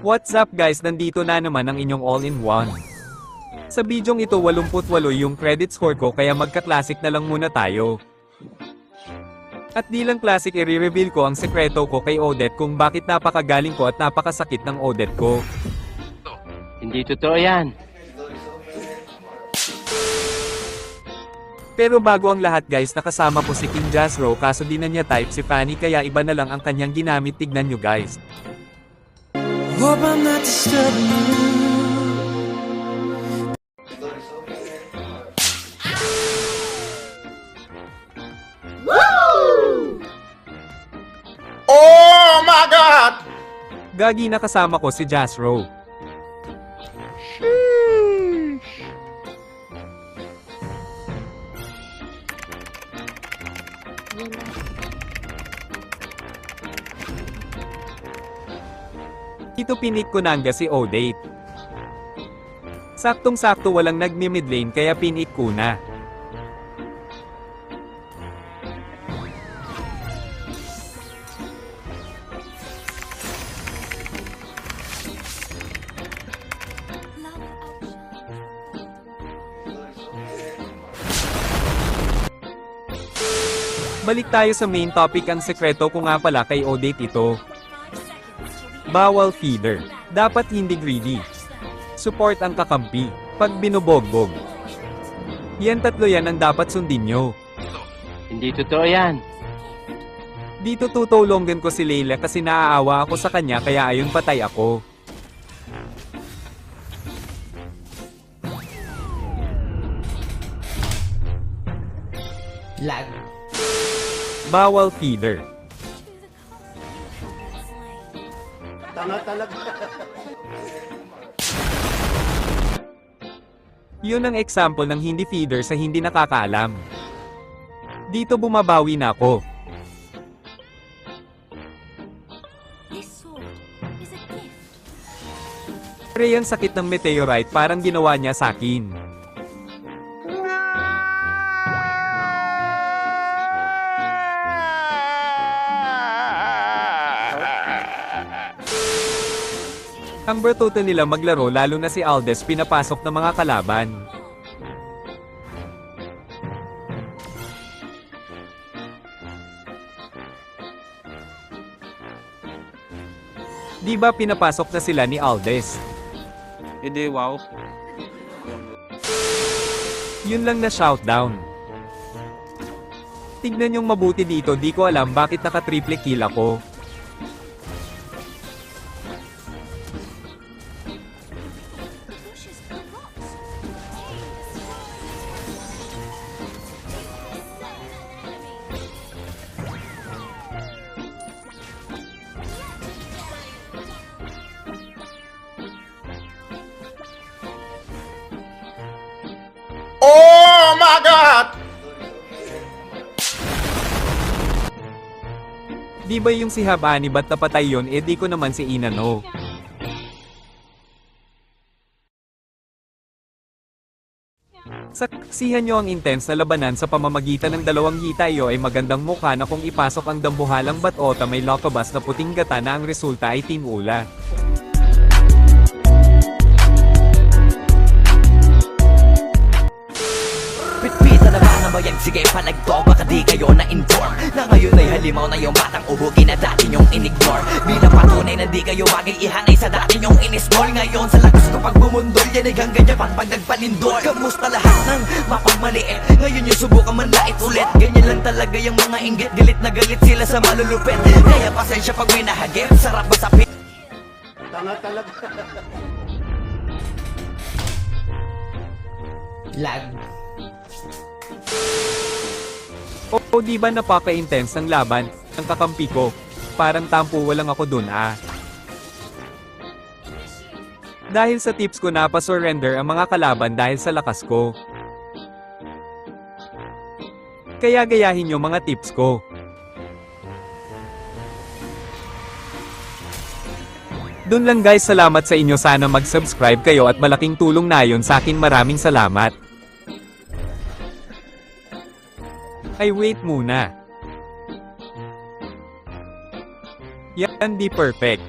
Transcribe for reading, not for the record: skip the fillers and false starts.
What's up guys, nandito na naman ang inyong all-in-one. Sa bidyong ito 88 yung credit score ko kaya magka-classic na lang muna tayo. At di lang classic, i-reveal ko ang sekreto ko kay Odette kung bakit napakagaling ko at napakasakit ng Odette ko. Hindi totoo yan. Pero bago ang lahat guys, nakasama ko si King Jazro kaso di na niya type si Fanny kaya iba na lang ang kanyang ginamit, tignan nyo guys. Hope I'm not disturbing you. Oh my God! Gagi, nakasama ko si Jazro. Ito pinik ko nangga si Odette. Saktong-sakto walang nagmi-mid lane kaya pinik ko na. Balik tayo sa main topic, ang sekreto ko nga pala kay Odette ito. Bawal feeder. Dapat hindi greedy. Support ang kakampi. Pag binubogbog. Yan tatlo yan ang dapat sundin nyo. Hindi totoo yan. Dito tutulungan ko si Layla kasi naaawa ako sa kanya kaya ayun patay ako. Lag. Bawal feeder. Tanga talaga. Yun ang example ng hindi feeder sa hindi nakakaalam. Dito bumabawi na ako. Pero yung sakit ng meteorite parang ginawa niya sa akin. Ang bertoto nila maglaro, lalo na si Aldes, pinapasok ng mga kalaban. Di ba pinapasok na sila ni Aldes? Hindi, wow. Yun lang na shoutdown. Tignan yung mabuti dito, di ko alam bakit naka-triple kill ako. Oh my God! Di ba yung si Habani ba't napatay yun, eh di ko naman si Inano. Saksihan nyo ang intense na labanan sa pamamagitan ng dalawang hitayo ay magandang mukha na kung ipasok ang dambuhalang batota may lokabas na puting gata na ang resulta ay Team Ula. Pitpita na ba na bayag, sige palagto. Baka di kayo na-inform na ngayon ay halimaw na yung batang uhugin na dati nyong in-ignore. Bilang patunay na di kayo bagay ihanay sa dati nyong in-small. Ngayon sa lakas ko pag bumundol, yan ay hanggang Japan pag nagpanindol. Kamusta lahat ng mapagmaliit? Ngayon yung subukan manlait ulit. Ganyan lang talaga yung mga inggit. Galit na galit sila sa malulupit. Kaya pasensya pag may nahagip. Sarap ba sa pit? Tanga talaga. Lag. O di ba napaka-intense ng laban ng kakampi ko? Parang tampo walang ako dun ah. Dahil sa tips ko napasurrender ang mga kalaban dahil sa lakas ko. Kaya gayahin nyo mga tips ko. Dun lang guys, salamat sa inyo, sana mag-subscribe kayo at malaking tulong na yun sa akin, maraming salamat. Ay wait muna. Yan di perfect.